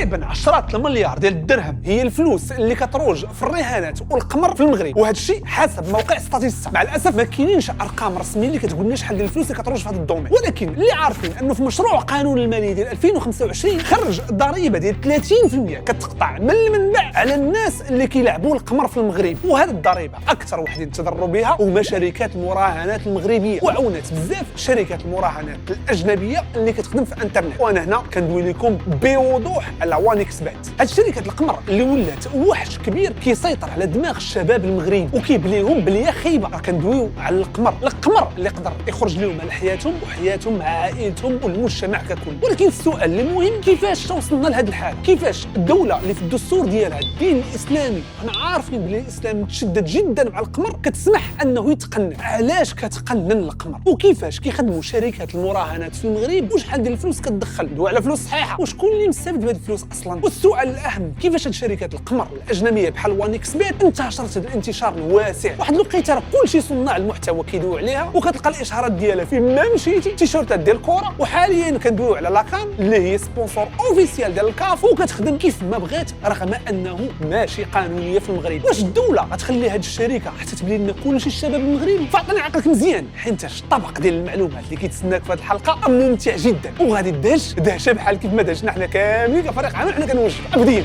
تقريبا عشرات المليار ديال الدرهم هي الفلوس اللي كتروج في الرهانات والقمر في المغرب، وهذا الشيء حسب موقع ستاتيستا. مع الاسف ما كاينينش ارقام رسميه اللي كتقول لنا شحال ديال الفلوس اللي كتروج في هذا الدومين، ولكن اللي عارفين انه في مشروع قانون المالي ديال 2025 خرج ضريبه ديال 30% كتقطع من المنبع على الناس اللي كيلعبوا القمر في المغرب. وهذه الضريبه اكثر وحدين تضروا بها هما شركات المراهنات المغربيه، وعونات بزاف شركات المراهنات الاجنبيه اللي كتخدم في الانترنت. وانا هنا كندوي لكم بوضوح على وانكس بات. هاد شركه القمر اللي ولات وحش كبير كيسيطر على دماغ الشباب المغربي وكيبليهم بلي خيبه. راه كندويو على القمر اللي يقدر يخرج لهم على حياتهم وحياتهم مع عائلتهم والمجتمع ككل. ولكن السؤال اللي مهم كيفاش توصلنا لهذا الحال؟ كيفاش الدوله اللي في الدستور ديالها الدين الاسلامي، انا عارفين بلي الاسلام متشدد جدا مع القمر، كتسمح انه يتقنن؟ علاش كتقنن القمر؟ وكيفاش كيخدموا شركات المراهنات في المغرب؟ وشحال ديال الفلوس كتدخل؟ ندوي على فلوس صحيحه، وشكون اللي مستافد بهذه الفلوس اصلا؟ والسؤال الاهم كيفاش هاد شركات القمر الاجنبيه بحال وانكس بيت انتشرت الانتشار الواسع؟ واحد الوقيته راه كلشي صناع المحتوى كيدويو عليها وكتلقى الاشهارات ديالها فين ما مشيتي تيشيرتات ديال الكره. وحاليا كندويو على لاكان اللي هي سبونسور اوفيسيال ديال الكاف وكتخدم كيف ما بغات رغم انه ماشي قانونيه في المغرب. واش الدوله غتخلي هذه الشركه حتى تبلي لنا كلشي الشباب المغربي؟ فعطيني عقلك مزيان، حيت الطبق ديال المعلومات اللي كيتسناك في هذه الحلقه ممتع جدا وغادي تدهش دهشه بحال كيف ما دهشنا حنا كاملين كفريق عمل. حنا كنوجهوا ابديا.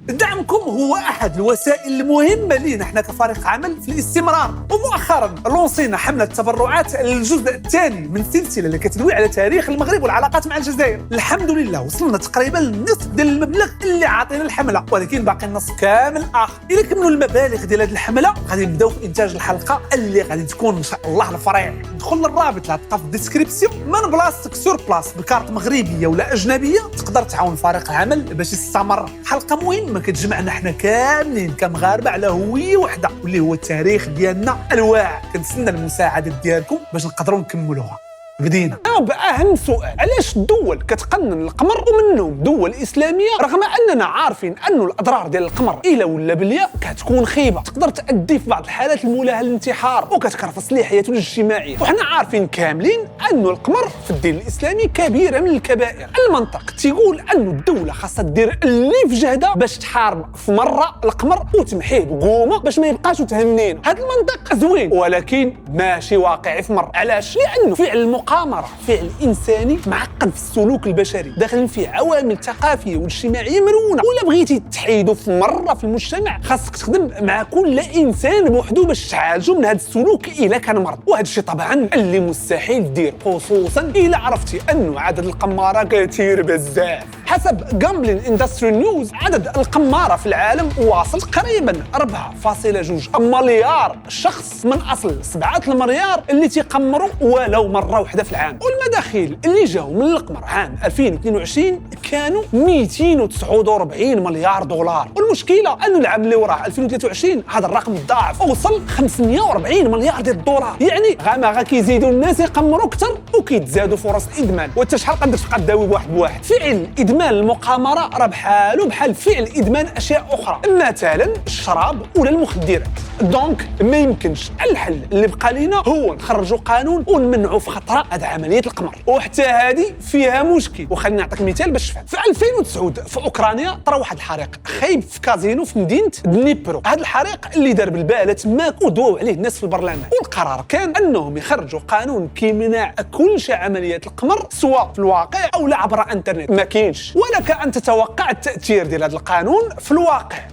دعمكم هو احد الوسائل المهمه لينا احنا كفريق عمل في الاستمرار. ومؤخرا لونسينا حمله تبرعات للجزء الثاني من سلسله اللي كتدوي على تاريخ المغرب والعلاقات مع الجزائر. الحمد لله وصلنا تقريبا للنصف ديال المبلغ اللي عاطينا الحمله، ولكن باقي النص كامل اخر. الا كملوا المبالغ ديال هذه الحمله غادي نبداو في انتاج الحلقه اللي غادي تكون ان شاء الله الفريق. دخل للرابط اللي غتلقى في الديسكريبسيون من بلاصتك سور بلاص بكارت مغربيه ولا اجنبيه تقدر تعاون فريق العمل باش يستمر. حلقه مهمه كتجمعنا حنا كاملين كمغاربه على هويه وحده واللي هو التاريخ ديالنا الواعر. كنتسنى المساعده ديالكم باش نقدروا نكملوها. بدينا بأهم سؤال: علاش الدول كتقنن القمر ومنهم دول اسلاميه رغم اننا عارفين انه الاضرار ديال القمر الا ولا باليا كتكون خيبه، تقدر تؤدي في بعض الحالات المولاها للانتحار وكتكرفص ليه حياته الاجتماعيه. وحنا عارفين كاملين انه القمر في الدين الاسلامي كبيره من الكبائر. المنطق تيقول انه الدوله خاصها دير اللي في جهدها باش تحارب في مره القمر وتمحيه بقومه باش ما يبقاش تهنينا. هذا المنطق زوين ولكن ماشي واقعي في مره. علاش؟ لانه فعل المقامره فعل انساني معقد في السلوك البشري، داخلين فيه عوامل ثقافيه واجتماعيه مرونه. ولا بغيتي تحيدو في مره في المجتمع خاصك تخدم مع كل انسان بوحدو باش تعالجو من هذا السلوك الا كان مرض. وهذا الشيء طبعا اللي مستحيل دير، خصوصا الا عرفتي انه عدد القماره كثير بزاف. حسب جامبلين اندستري نيوز عدد القماره في العالم واصل تقريبا 4.2 مليار شخص من اصل 7 المليار اللي تيقمروا ولو مره واحده في العام. والمداخيل اللي جاوا من القمر عام 2022 كانوا 249 مليار دولار. والمشكله انه العام اللي وراه 2023 هذا الرقم ضاعف وصل 540 مليار ديال الدولار. يعني غا كيزيدوا الناس يقمروا اكثر وكيتزادوا فرص الادمان. وانت شحال قدرت تبقى تداوي بواحد فعل ادمان المقامره راه بحالو بحال فعل ادمان اشياء اخرى، مثلا الشراب ولا المخدرات. دونك ما يمكنش. الحل اللي بقى لينا هو نخرجوا قانون ونمنعوا في خطره هذه عمليه القمر. وحتى هذه فيها مشكل، وخليني نعطيك مثال باش تفهم. في 2009 في اوكرانيا طرا واحد الحريق خايب في كازينو في مدينه دنيبرو. هذا الحريق اللي دار بالباله تماك ودواو عليه الناس في البرلمان. والقرار كان انهم يخرجوا قانون كيمنع كلش عمليات القمر سواء في الواقع او لا عبر انترنت. ما كاينش. ولك ان تتوقع التاثير ديال هذا القانون في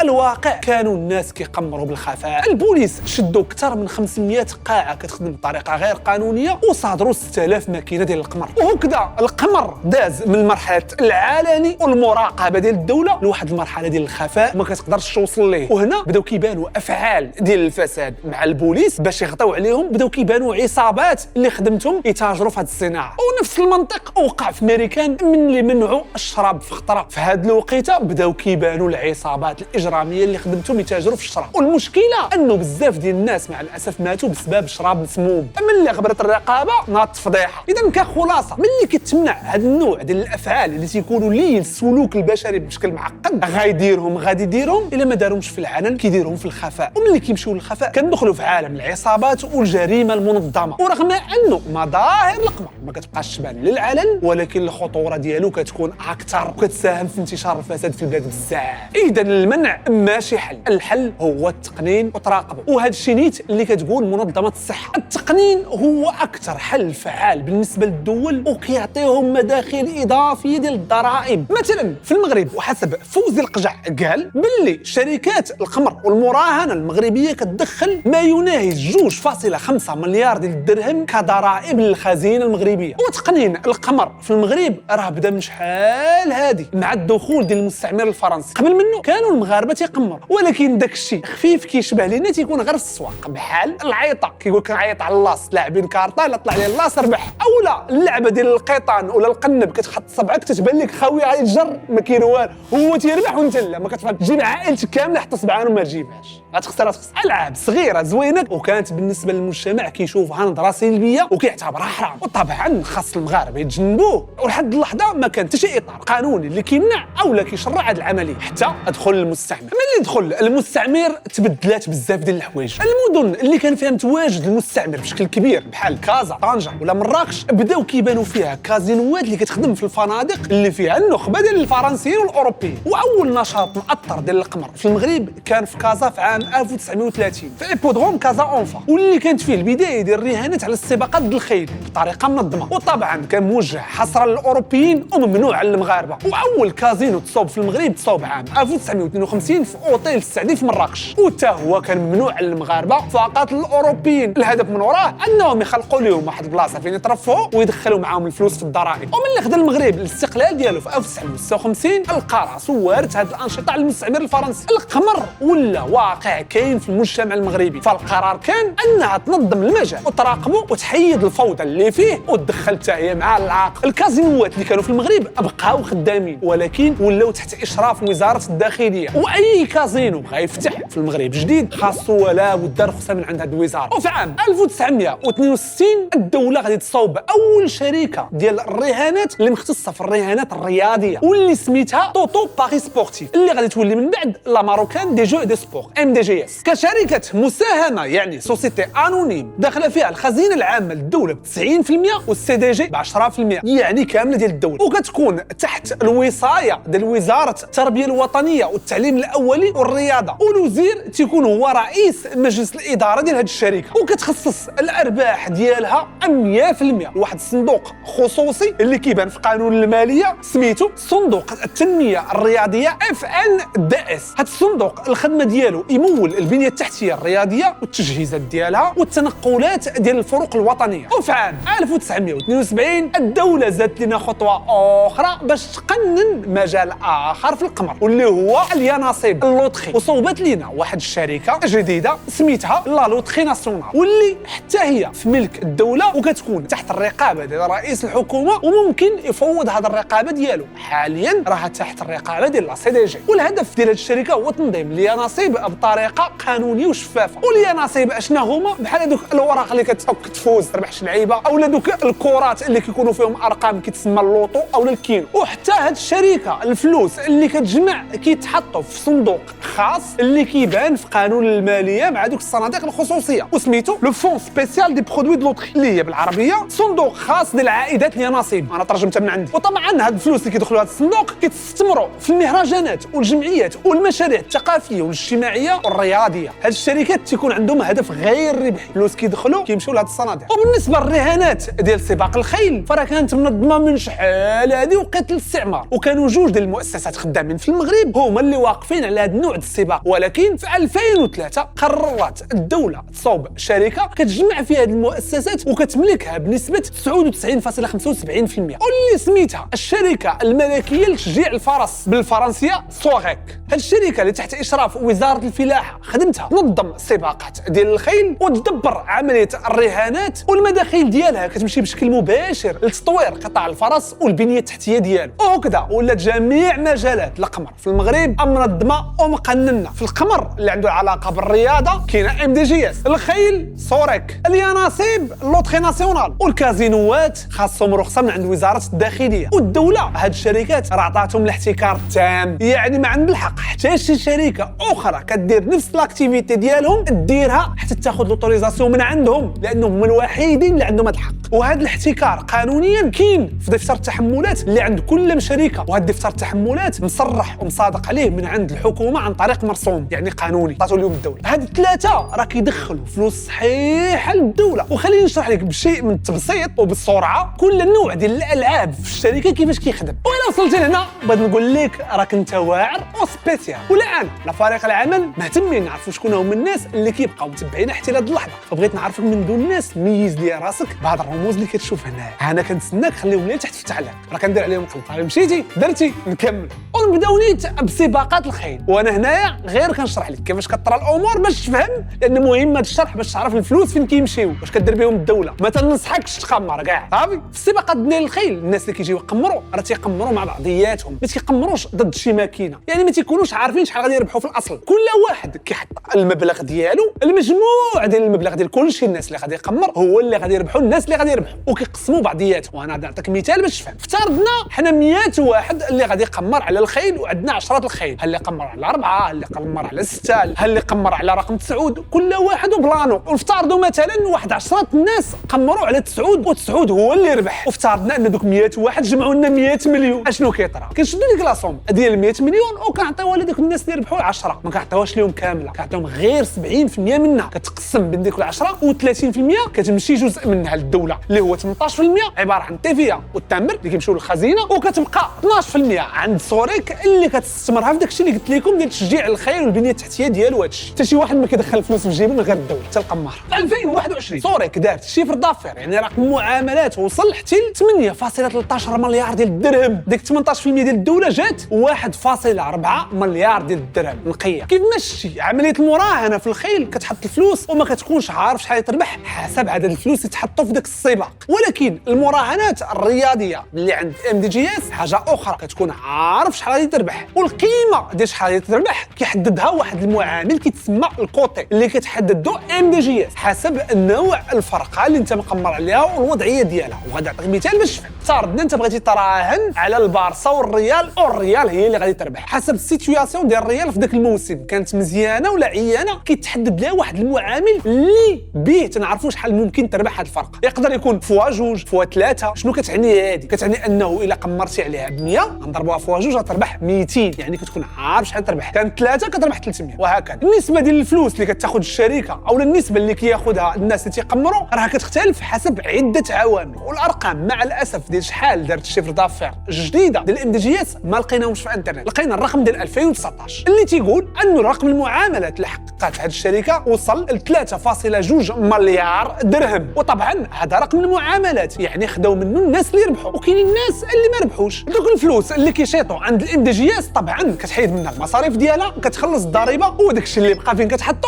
الواقع كانوا الناس كيقمروا بالخفاء. البوليس شدوا اكثر من 500 قاعه كتخدم بطريقه غير قانونيه وصادروا 6000 ماكينه ديال القمر. وهكذا القمر داز من مرحله العلني والمراقبه ديال الدوله لواحد المرحله ديال الخفاء ما كتقدرش توصل ليه. وهنا بداو كيبانوا افعال ديال الفساد مع البوليس باش يغطيو عليهم. بداو كيبانوا عصابات اللي خدمتهم يتاجروا في هذه الصناعه. ونفس المنطق وقع في امريكان من اللي منعوا الشراب في خطره. في هذه الوقيته بداو كيبانوا العصابات الاجراميه اللي خدمتهم يتاجروا في الشراب. والمشكله انه بزاف ديال الناس مع الاسف ماتوا بسبب شراب مسموم. من اللي غبرت الرقابه ناضت فضيحه. اذا كخلاصه ملي كتمنع هذا النوع ديال الافعال اللي تيكونوا كيحولوا لي السلوك البشري بشكل معقد غادي يديرهم الا ما دارهمش في العلن، كيديرهم في الخفاء. وملي كيمشيو للخفاء كندخلوا في عالم العصابات والجريمه المنظمه. ورغم انه مظاهر القمر ما كتبقاش تبان للعلن، ولكن الخطوره ديالو كتكون اكثر وكتساهم في انتشار الفساد في البلاد بزاف. اذا المنع ماشي حل، الحل هو التقنين وتراقبه. وهذا الشيء نيت اللي كتقول منظمه الصحه. التقنين هو اكثر حل فعال بالنسبه للدول وكيعطيهم مداخل اضافيه ديال الضرائب. مثلا في المغرب وحسب فوزي القجع قال باللي شركات القمر والمراهنه المغربيه كتدخل ما يناهز 2.5 مليار ديال الدرهم كضرائب للخزينه المغربيه. وتقنين القمر في المغرب راه بدا من شحال هادي مع الدخول ديال المستعمر الفرنسي. قبل منه كانوا المغاربه تيقمروا، ولكن داك الشيء خفيف كيشبه لينا تيكون غير في السواق، بحال العيطه كيقول لك نعيط على اللاص، لاعبين كارطه لا طلع لي اللاص ربح. اولا اللعبه ديال القيطان ولا القنب كتحط صبعك تتبان لك خاويه على الجر ما كاين والو، هو تيربح وانت لا، ما كتفهم تجيب عائلتك كامله حتى صبعان وما تجيبهاش، غتخسر. العاب صغيره زوينه وكانت بالنسبه للمجتمع كيشوفها نظره سلبيه وكيعتبرها حرام. وطبعا خاص المغاربه يتجنبوه، ولحد اللحظه ما كان حتى شي اطار قانوني اللي كيمنع اولا كيشرع هذه العمليه حتى ادخل المستعمر. ملي دخل المستعمر تبدلات بزاف ديال الحوايج. المدن اللي كان فيها متواجد المستعمر بشكل كبير بحال كازا، طنجة ولا مراكش بداو كيبانوا فيها كازينوات اللي كتخدم في الفنادق اللي فيها النخبه ديال الفرنسيين والاوروبيين. واول نشاط مأطر ديال القمر في المغرب كان في كازا في عام 1930 في ايبودروم كازا اونفا، واللي كانت فيه البدايه ديال الرهانات على السباقات ديال الخيل بطريقه منظمه. وطبعا كان موجه حصرا للاوروبيين وممنوع على المغاربه. واول كازينو تصوب في المغرب تصوب عام 1952 في اوتيل السعدي في مراكش، وتا هو كان ممنوع على المغاربه فقط للاوروبيين. الهدف من وراه انهم يخلقوا لهم واحد البلاصه فين يترفهوا ويدخلوا معاهم الفلوس في الضرائب. وملي خدا المغرب الاستقلال ديالو في 1956 لقى راسو وارث هذه الانشطه على المستعمر الفرنسي. القمر ولا واقع كاين في المجتمع المغربي، فالقرار كان انها تنظم المجال وتراقبه وتحيد الفوضى اللي فيه وتدخل حتى هي مع العاقل. الكازينوات اللي كانوا في المغرب بقاو خدامين ولكن ولاو تحت اشراف وزاره الداخليه، واي كازينو بغى يفتح في المغرب جديد خاصو ولا بد رخصه من عند هذه الوزاره. وفي عام 1962 الدوله غادي تصاوب اول شركه ديال الرهانات اللي مختصه في الرهانات الرياضيه واللي سميتها توتو باري سبورتيف، اللي غادي تولي من بعد لا ماروكان دي جو دي سبور MDGS كشركه مساهمه، يعني سوسيتي انونيم داخله فيها الخزينه العامه للدوله ب 90% والسي دي جي ب 10%، يعني كامله ديال الدوله. وكتكون تحت الوصايه ديال وزاره التربيه الوطنيه والتعليم الاولي والرياضه، والوزير تيكون هو رئيس مجلس الاداره ديال هذه الشركه. وكتخصص الارباح ديالها 100% لواحد الصندوق خصوصي اللي كيبان في قانون الماليه سميتو صندوق التنميه الرياضيه FNDS. هذا الصندوق الخدمه ديالو يمول البنيه التحتيه الرياضيه والتجهيزات ديالها والتنقلات ديال الفروق الوطنيه. وفي عام 1972 الدوله زادت لنا خطوه اخرى باش تقنن مجال اخر في القمر واللي هو اليانصيب اللوطخي، وصوبت لنا واحد الشركه جديده سميتها لا لوطخي ناسيونال، واللي حتى هي في ملك الدوله وكتكون تحت الرقابه ديال رئيس الحكومه، وممكن يفوض هذه الرقابه ديالو. حاليا راها تحت الرقابه ديال لا سي دي جي. والهدف ديال هذه الشركه هو تنظيم اليانصيب بطريقه قانونيه وشفافه. واليانصيب اشنا هما بحال هذوك الوراق اللي كتحك تفوز تربح شي لعيبه، اولا دوك الكرات اللي كيكونوا فيهم ارقام كيتسمى اللوطو اولا الكيلو. وحتى هذه الشركه الفلوس اللي كتجمع كيتحطوا في صندوق خاص اللي كيبان في قانون الماليه مع دوك الصناديق الخصوصيه وسميتو لو فون سبيسيال دي برودوي دو لوطري، اللي هي بالعربيه صندوق خاص ديال العائدات اليانصيب، انا ترجمتها من عندي. وطبعا هاد الفلوس اللي كيدخلوا هذا الصندوق كيتستثمروا في المهرجانات والجمعيات والمشاريع الثقافيه والاجتماعيه والرياضيه. هاد الشركات تيكون عندهم هدف غير ربحي، فلوس كيدخلوا كيمشيو لهاد الصناديق. وبالنسبه للرهانات ديال سباق الخيل فراه كانت منظمه من شحال هادي وقت الاستعمار، وكانوا جوج ديال المؤسسات خدامين في المغرب هما اللي واقفين على هاد النوع ديال السباق. ولكن في 2003 قررت الدوله تصوب شركه كتجمع فيها هاد المؤسسات وكتملكها بنسبه 99.75%، واللي سميتها الشركه الملكيه لتشجيع الفرس بالفرنسيه سوغيك. هاد الشركه اللي تحت اشراف وزاره الفلاحه خدمتها تنظم السباقات ديال الخيل وتدبر عمليه الرهانات، والمداخيل ديالها كتمشي بشكل مباشر لتطوير قطاع الفرس والبنيه التحتيه ديالو. وهكذا ولات جميع مجالات القمر في المغرب منظمه ومقننه. في القمر اللي عنده علاقه بالرياضه كاينه MDGS، الخيل سوريك، اليانصيب لوطخي ناسيونال، والكازينوات خاصهم رخصه من عند وزاره الداخليه. والدوله هاد الشركات راه عطاتهم الاحتكار التام، يعني ما عند الحق حتى شي شركه اخرى كدير نفس الاكتيفيتي ديالهم ديرها حتى تاخذ لوتوريزاسيون من عندهم، لانهم هما الوحيدين اللي عندهم هاد الحق. وهذا الاحتكار قانونيا كاين في دفتر التحملات اللي عند كل شركه، وهذا دفتر التحملات مصرح ومصادق عليه من عند الحكومه عن طريق مرسوم يعني قانوني عطاتو اليوم الدوله. هاد الثلاثه راه كيدخلوا فلوس صحيحه للدوله. وخليني نشرح لك بشيء من التبسيط وبالسرعه كل نوع ديال الالعاب في الشركه كيفاش كيخدم. وانا وصلت لهنا بغيت نقول لك راك انت واعر وسبيسيال، والان لفريق العمل مهتمين نعرفوا شكون هما الناس اللي كيبقاو متبعين حتى لهاد اللحظه، فبغيت نعرفك من دون الناس ميز لي راسك بهاد الرموز اللي كتشوف هنا. انا كنتسناك خليهم لي تحت في التعليق، راه كندير عليهم قلب. مشيتي درتي نكمل. ونبداو نيت بسباقات الخيل، وانا هنايا غير كنشرح لك كيفاش كطرى الامور باش تفهم، لان مهم هذا الشرح باش تعرف الفلوس فين كيمشيو، واش كدير بهم الدوله. ما تنصحكش تخمر كاع صافي. في السباقات ديال الخيل الناس اللي كيجيو يقمروا راه تيقمروا مع بعضياتهم، ما تيقمروش ضد شي ماكينه، يعني ما تيكونوش عارفين شحال غادي يربحوا في الاصل. كل واحد كيحط المبلغ ديالو، المجموع ديال المبلغ ديال كلشي الناس اللي غادي يقمر هو اللي غادي يربحوا الناس اللي غادي يربحوا، وكيقسموا بعضياتهم. وانا غادي نعطيك مثال باش تفهم. افترضنا حنا 100 واحد اللي غادي يقمر على الخيل، وعندنا 10 الخيل، هل اللي قمر على 4، هل اللي قمر على 6، هل اللي قمر على رقم 9، كل واحد وبلانو. ونفترضوا مثلا واحد 10 الناس قمروا على 9 و9 هو اللي ربح، وافترضنا ان دوك 100 واحد جمعوا لنا 100 مليون. اشنو كيطرا؟ كنشدوا ديك لاصوم ديال 100 مليون وكنعطيوها لديك الناس اللي ربحوا 10، ما كنعطيوهاش لهم كامله، كنعطيهم غير 70% منها، كتقسم بين ديك ال10 و30% كتمشي جزء منها للدوله اللي هو 18% عباره عن التيفيا والتمر اللي كيمشيو للخزينه، وكتبقى 12% عند سوريك اللي كتستثمرها في داكشي اللي قلت لكم ديال تشجيع الخيل والبنيه التحتيه ديالو. هادشي حتى شي واحد ما كيدخل فلوس في جيبه من غير الدوله حتى القمار. في 2021 سوريك دارت شيفر دافير، يعني رقم معاملات وصل حتى ل 8.13 مليار ديال الدرهم. ديك 18% ديال الدوله جات 1.4 مليار ديال الدرهم نقيه. كيف ماشي عمليه المراهنه في الخيل كتحط الفلوس وما كتكونش عارف شحال تربح حسب عدد الفلوس اللي تحطوا في داك السباق. ولكن المراهنات الرياضيه اللي عند MDGS حاجه اخرى، كتكون عارف شحال غادي تربح، والقيمه ديال شحال غادي تربح كيحددها واحد المعامل كيتسمى الكوتي اللي كتحددو MDGS حسب نوع الفرقه اللي انت مقمر عليها والوضعيه ديالها. وغادي نعطيك مثال باش تفهم. افترضنا انت بغيتي تراهن على البارسا والريال، والريال هي اللي غادي تربح حسب السيتوياسيون ديال الريال في ذاك الموسم، كانت مزيانه ولا عيانه، كيتحدد لها واحد المعامل اللي به تنعرفوا شحال ممكن تربح هاد الفرقه. يقدر يكون فوا 2 فوا 3. شنو كتعني هذه؟ كتعني انه الا قمرتي عليها ب 100 غنضربوها فوا 2 غتربح 200، يعني كتكون عارف شحال تربح. كانت 3 كتربح 300 وهكذا. النسبه ديال الفلوس اللي كتاخذ الشركه او النسبه اللي كياخذها الناس اللي تيقمروا راه كتختلف حسب عده عوامل، والارقام مع الاسف ديال شحال دارت الشيفر دافير الجديده ديال MDGS ما لقيناهمش في الانترنت. لقينا الرقم ديال 2019 اللي تيقول انه رقم المعاملات اللي حققت هذه الشركه وصل ل 3.2 مليار درهم. وطبعا هذا رقم المعاملات، يعني خداو منه الناس اللي ربحوا، وكاينين الناس اللي ما ربحوش. دوك الفلوس اللي كيشيطوا عند MDGS طبعا كتحيد منها المصاريف ديالها، كتخلص الضريبه، وداك الشيء اللي بقى فين كتحطو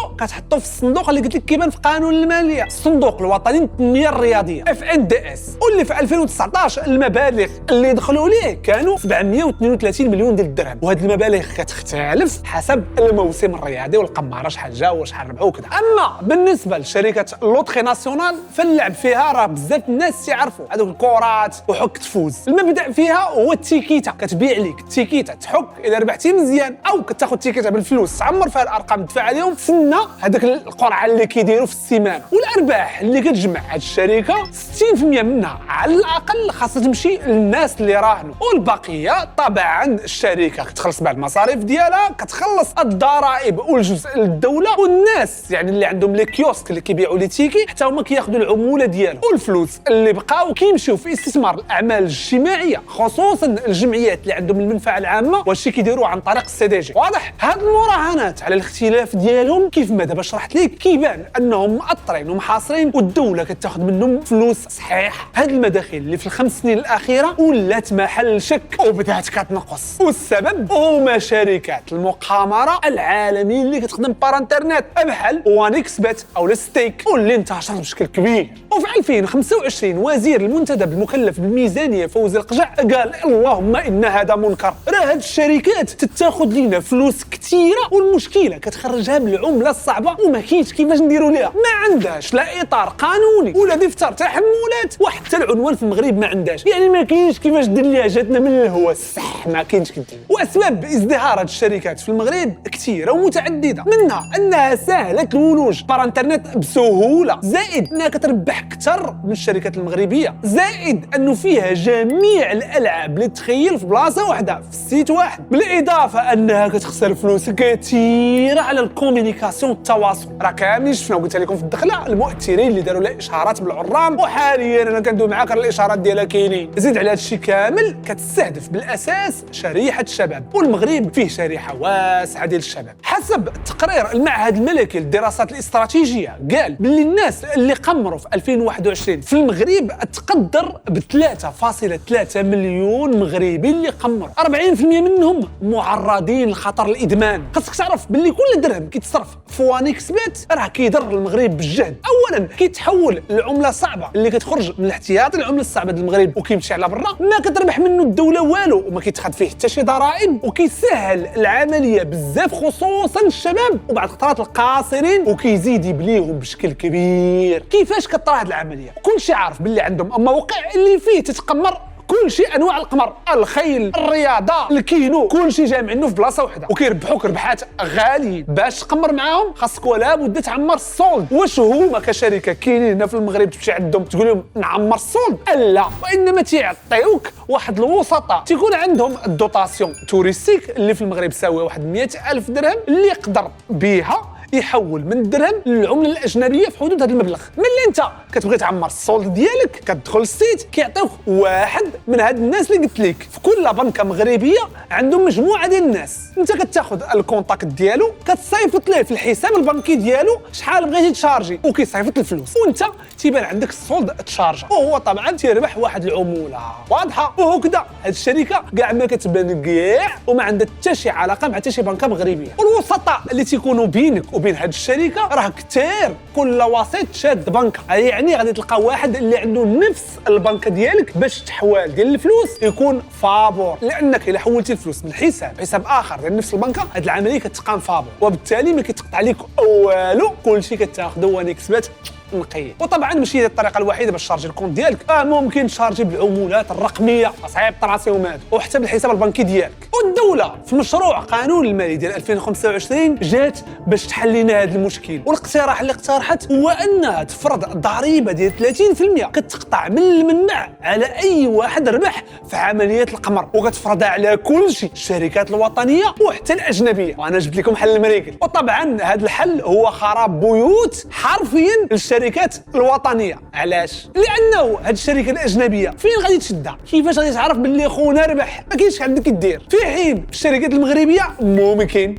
في الصندوق اللي قلت لك كيبان في قانون الماليه، الصندوق الوطني للتنميه الرياضيه FNDS، واللي في 2019 المبالغ اللي دخلوا ليه كانوا 732 مليون ديال الدرهم. وهذه المبالغ كتختلف حسب الموسم الرياضي والقماره شحال جا وشحال ربحوا وكذا. اما بالنسبه لشركه لوتري ناسيونال فاللعب فيها راه بزاف الناس تيعرفوا هذوك الكرات وحك تفوز. المبدا فيها هو التيكيتا، كتبيع لك التيكيتا تحك اذا ربحتي مزيان، او كتاخذ التيكيتا بالفلوس تعمر فيها الارقام تدفع عليهم، تسنى هذاك القرعه اللي كيديروا في السيمانه. والارباح اللي كتجمع هذه الشركه 60% منها على الاقل خاصها تمشي للناس اللي راهنوا، والبقيه طبعا الشركه كتخلص بعض المصاريف ديالها، كتخلص الضرائب والجزء للدوله، والناس يعني اللي عندهم لي كيوسك اللي كيبيعوا لي تيكي حتى هما كياخذوا العموله ديالهم، والفلوس اللي بقاو كيمشيو في استثمار الاعمال الاجتماعيه، خصوصا الجمعيات اللي عندهم المنفعه العامه، وهادشي كيديروه عن طريق CDG. واضح؟ هاد المراهنات على الاختلاف ديالهم كيف ما دابا شرحت لك كيبان انهم مأطرين ومحاصرين، والدوله كتاخذ منهم فلوس صحيح. هاد المداخيل اللي في ال5 سنين الاخيره ولات محل شك وبدات كتنقص، والسبب هما شركات المقامره العالميه اللي كتخدم بار انترنت بحال وانكسبت او ستيك، واللي انتشر بشكل كبير. وفي 2025 وزير المنتدب المكلف بالميزانيه فوزي القجع قال اللهم ان هذا منكر، راه هاد الشركات تتاخذ لينا فلوس كثيره، والمشكله كتخرجها بالعمله الصعبه وما كاينش كيفاش نديروا ليها، ما عندهاش لا اطار قانوني ولا دفتر تحملات، وحتى العنوان في المغرب ما عندهاش، يعني ما كاينش كيفاش باش دير ليها جاتنا من الهواء صح ما كاينش كدير. واسباب ازدهار هاد الشركات في المغرب كثيره ومتعدده، منها انها سهله الولوج بار انترنت بسهوله، زائد انها كتربح اكثر من الشركات المغربيه، زائد انه فيها جميع الالعاب اللي تخيل في بلاصه واحده في السيت واحد، بالاضافه انها كتخسر فلوس كثيره على الكومينيكاسيون والتواصل. راه كاملين شفنا قلت لكم في الدخله المؤثرين اللي داروا لها اشهارات بالعرام، وحاليا انا كندوي معاك الاشهارات ديالها كاينين. زيد على هذا الشيء كامل كتستهدف بالاساس شريحه الشباب، والمغرب فيه شريحه واسعه ديال الشباب. حسب تقرير المعهد الملكي للدراسات الاستراتيجيه قال باللي الناس اللي قمروا في 2021 في المغرب تقدر ب 3.3 مليون مغربي اللي قمروا، 40% منهم معرضين لخطر الادمان. خاصك تعرف باللي كل درهم كيتصرف في وانيكسبيت راه كيضر المغرب بالجهد. اولا كيتحول لعمله صعبه اللي كتخرج من الاحتياط العمله الصعبه ديال المغرب وكيمشي على برا، ما كتربح منه الدوله والو وما كيتخذ فيه حتى شي ضرائب، وكيسهل العمليه بزاف خصوصا الشباب وبعض الخطرات القاصرين، وكيزيد يبليهم بشكل كبير. كيفاش كطرا هذه العمليه؟ كلشي عارف باللي عندهم موقع اللي فيه تتقمر كل شيء انواع القمر، الخيل، الرياضه، الكينو، كل شيء جامعينه في بلاصه واحده وكيربحوك ربحات غاليين. باش تقمر معاهم خاصك ولا بد تعمر السولد. واش هما كشركه كاينين هنا في المغرب تمشي عندهم تقول لهم نعمر السولد؟ لا، وانما تيعطيوك واحد الوسطاء تيكون عندهم الدوتاسيون توريستيك اللي في المغرب ساويه واحد 100,000 درهم اللي يقدر بها يحول من الدرهم للعمله الاجنبيه في حدود هذا المبلغ. ملي انت كتبغي تعمر السولد ديالك كتدخل السيت كيعطيوك واحد من هاد الناس اللي قلت لك. في كل بنكه مغربيه عندهم مجموعه ديال الناس، انت كتاخذ الكونتاكت ديالو كتصيفط ليه في الحساب البنكي ديالو شحال بغيتي تشارجي وكيصيفط الفلوس، وانت تيبان عندك السولد تشارجا، وهو طبعا تيربح واحد العموله واضحه. وهكذا هاد الشركه كاع ما كتبان كاع وما عندها حتى شي علاقه مع حتى شي بنكه مغربيه. والوسطاء اللي تيكونوا بينك وبين هاد الشركه راه كثير، كل وسيط شاد بنكه، يعني غادي تلقى واحد اللي عنده نفس البنكه ديالك باش التحوال ديال الفلوس يكون فابور، لانك الا حولتي الفلوس من حساب اخر ديال نفس البنكه هاد العمليه كتقام فابور، وبالتالي ما كيتقطع عليك والو، كلشي كتاخذو ونكسبات نقيه. وطبعا ماشي هي الطريقه الوحيده باش تشارجي الكونت ديالك، ممكن تشارجي بالعمولات الرقميه صعيب طراسيهم هادو، وحتى بالحساب البنكي ديالك. والدوله في مشروع قانون المالي ديال 2025 جات باش تحل لنا هذا المشكل، والاقتراح اللي اقترحت هو انها تفرض ضريبه ديال 30% كتقطع من المنبع على اي واحد ربح في عمليات القمر، وكتفرضها على كل شيء، الشركات الوطنيه وحتى الاجنبيه. وانا جبت لكم حل المريكل. وطبعا هذا الحل هو خراب بيوت حرفيا الشركات الوطنيه. علاش؟ لانه هاد الشركه الاجنبيه فين غادي تشدها؟ كيفاش غادي تعرف باللي خونا ربح؟ ما كاينش عندك يدير، في حين الشركات المغربيه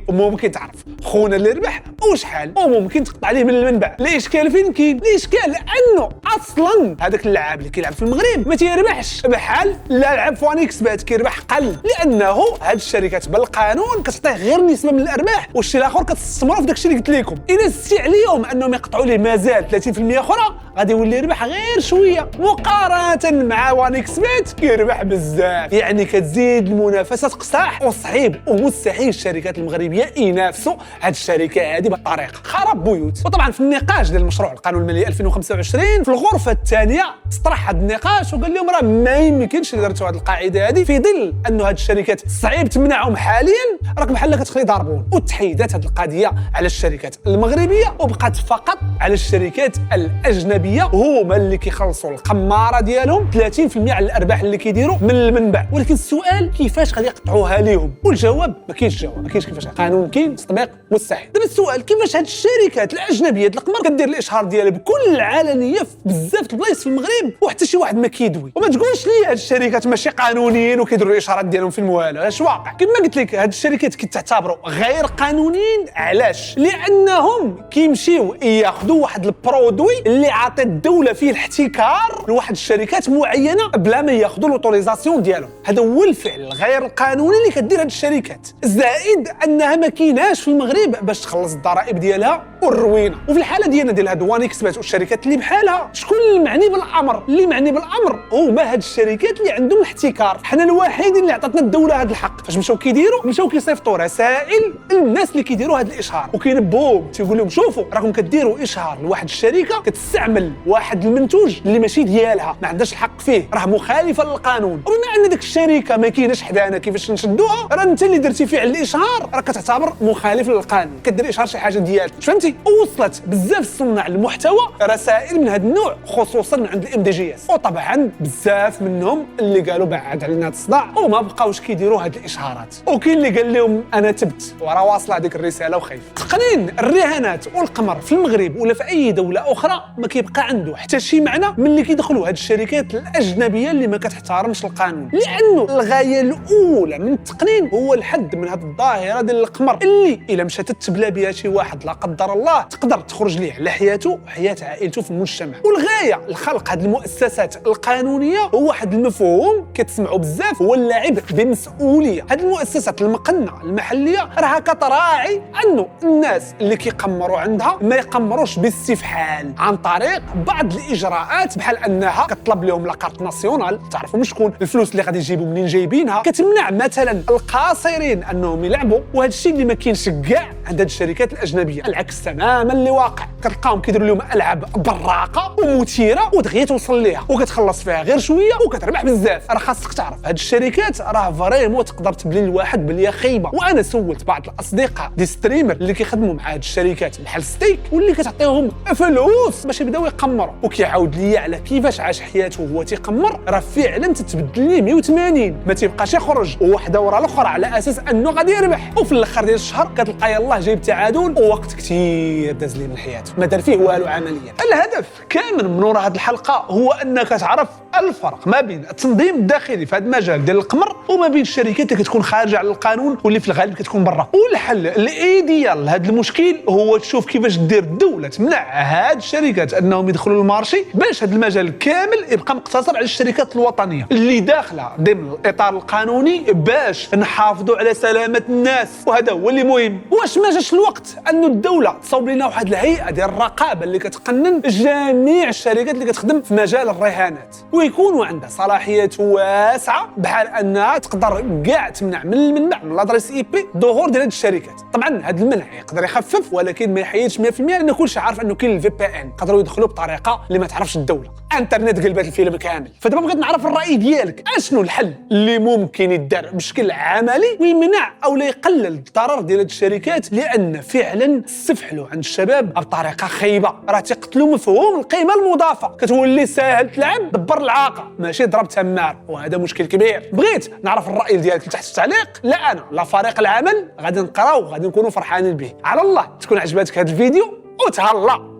ممكن تعرف خونا اللي ربح وشحال، وممكن تقطع عليه من المنبع. الاشكال فين كاين؟ الاشكال لانه اصلا هذاك اللاعب اللي كيلعب في المغرب ما تيربحش بحال لاعب في وانيكسبات كيربح قل، لانه هاد الشركات بالقانون كتعطيه غير نسبه من الارباح، والشيء الاخر كتستثمروا في داكشي اللي قلت لكم. الا زدتي عليهم انهم يقطعوا ليه مازال 30% اخرى غادي يولي يربح غير شويه مقارنه مع وانيكسبات كيربح بزاف. يعني كتزيد المنافسه تقصح، وصعيب ومستحيل الشركات المغربيه ينافسوا هاد الشركه هذه بالطريقه. خراب بيوت. وطبعا في النقاش ديال المشروع القانون المالي 2025 في الغرفه الثانيه طرح هذا النقاش وقال لهم راه ما يمكنش درتوا هذه القاعده هذه في ظل انه هاد الشركات صعيب تمنعهم حاليا، راك بحال كتخلي ضاربون. وتحيدات هذه القضيه على الشركات المغربيه وبقات فقط على الشركات الاجنبيه، هما اللي كيخلصوا القماره ديالهم 30% على الارباح اللي كيديروا من المنبع. ولكن السؤال كيفاش غادي يقطعوها ليهم؟ والجواب ما كاينش جواب، ما كاينش كيفاش. قانون كاين، تطبيق مستحيل. دابا السؤال كيفاش هاد الشركات الاجنبيه ديال القمر كدير الاشهار ديالها بكل علنيه في بزاف د البلايص في المغرب وحتى شي واحد ما كيدوي؟ وما تقولش لي هاد الشركات ماشي قانونيين وكيديروا الاشارات ديالهم في الموالاه. اش واقع؟ كما قلت لك هاد الشركات كيتعتبروا غير قانونيين. علاش؟ لانهم كيمشيو ياخذوا واحد البرودوي اللي عطات الدوله فيه الاحتكار لواحد الشركات معينه بلا ما ياخذوا لوتوريزاسيون ديالهم. هذا هو الفعل غير القانوني اللي كدير هاد الشركات، زائد انها ما كايناش في المغرب باش تخلص الضرائب ديالها والروينه. وفي الحاله ديالنا ديال هاد وانيكسبات والشركات اللي بحالها، شكون اللي معني بالامر؟ اللي معني بالامر هما هاد الشركات اللي عندهم الاحتكار. حنا الوحيدين اللي عطاتنا الدوله هاد الحق. فاش مشاو كيديروا؟ مشاو كيصيفطوا رسائل للناس اللي كيديروا هاد الاشهار وكينبهوهم، تيقول لهم شوفوا راكم كديروا اشهار لواحد الشركه الشركه كتستعمل واحد المنتوج اللي ماشي ديالها، ما عندهاش الحق فيه، راه مخالفه للقانون. وبما ان ديك الشركه ما كايناش حدانا كيفاش نشدوها، راه انت اللي درتي فعل الاشهار راه كتعتبر مخالف للقانون، كدير اشهار شي حاجه ديالك، فهمتي؟ ووصلت بزاف صناع المحتوى رسائل من هذا النوع خصوصا عند الام دي جي اس، وطبعا بزاف منهم اللي قالوا بعد علينا هذا الصداع وما بقاوش كيديروا هاد الاشهارات، وكاين اللي قال لهم انا تبت وراه واصله هذيك الرساله وخايف. تقنين الرهانات والقمر في المغرب ولا في اي دوله اخرى ما كيبقى عنده حتى شي معنى ملي كيدخلوا هاد الشركات الاجنبيه اللي ما كتحترمش القانون، لانه الغايه الاولى من التقنين هو الحد من هاد الظاهره ديال القمر اللي الا مشات تتبلى بها شي واحد لا قدر الله تقدر تخرج ليه على حياته وحياه عائلته في المجتمع. والغايه الخلق هاد المؤسسات القانونيه هو واحد المفهوم كتسمعوا بزاف، هو اللعب بمسؤوليه. هاد المؤسسات المقنعه المحليه راها كتراعي انه الناس اللي كيقمروا عندها ما يقمروش باستفحال عن طريق بعض الاجراءات، بحال انها كتطلب لهم لاكارت ناسيونال، تعرفوا شكون الفلوس اللي غادي يجيبوا منين جايبينها، كتمنع مثلا القاصرين انهم يلعبوا، وهذا الشيء اللي ما كاينش كاع عند هاد الشركات الاجنبيه، العكس تماما اللي واقع. كتلقاهم كيديروا لهم العاب براقه ومثيره ودغيا توصل ليها وكتخلص فيها غير شويه وكتربح بزاف. راه خاصك تعرف هاد الشركات راه فريمون تقدر تبلي الواحد بلي خايبه. وانا سولت بعض الاصدقاء دي ستريمر اللي كيخدموا مع هاد الشركات بحال ستيك واللي كتعطيهم فلوس باش يبداو يقمروا، وكيعاود لي على كيفاش عاش حياته وهو تيقمر، راه فعلا تتبدل ليه 180، ما تيبقاش يخرج وحده ورا الاخرى على اساس انه غادي يربح، وفي الاخر ديال الشهر كتلقى يلاه جايب تعادل ووقت كثير داز ليه من حياته ما دار فيه والو عمليا. الهدف كامل من وراء هذه الحلقه هو انك تعرف الفرق ما بين التنظيم الداخلي في هذا المجال ديال القمر وما بين الشركات اللي كتكون خارجه على القانون واللي في الغالب كتكون برا. والحل الايديال لهذا المشكل هو تشوف كيفاش دير الدوله تمنع هاد الشركات انهم يدخلوا للمارشي باش هذا المجال كامل يبقى مقتصر على الشركات الوطنيه اللي داخله ضمن الاطار القانوني باش نحافظوا على سلامه الناس، وهذا هو اللي مهم. واش ما جاش الوقت انه الدوله تصوب لنا واحد الهيئه ديال الرقابه اللي كتقنن جميع الشركات اللي كتخدم في مجال الرهانات ويكونوا عندها صلاحيات واسعه، بحال انها تقدر كاع تمنع من المنبع من لادريس اي بي ظهور ديال هاد الشركات. طبعا هذا المنع يقدر يخفف ولكن ما يحيدش 100%، لان كلشي عارف انه كاين الفي بي ان يقدروا يدخلوا بطريقه اللي ما تعرفش الدوله. انترنت قلبت الفيلم كامل. فدابا بغيت نعرف الراي ديالك، اشنو الحل اللي ممكن يدار بشكل عملي ويمنع او لا يقلل الضرر ديال هاد الشركات، لان فعلا استفحلوا عند الشباب بطريقه خايبه، راه تيقتلوا مفهوم القيمه المضافه، كتولي ساهل تلعب دبر العاقه ماشي ضرب تمار، وهذا مشكل كبير. بغيت نعرف الراي ديالك تحت في التعليق، لا انا لا فريق العمل غادي نقراو وغادي نكونوا فرحانين به. على الله تكون عجبتك هذا الفيديو وتهلا.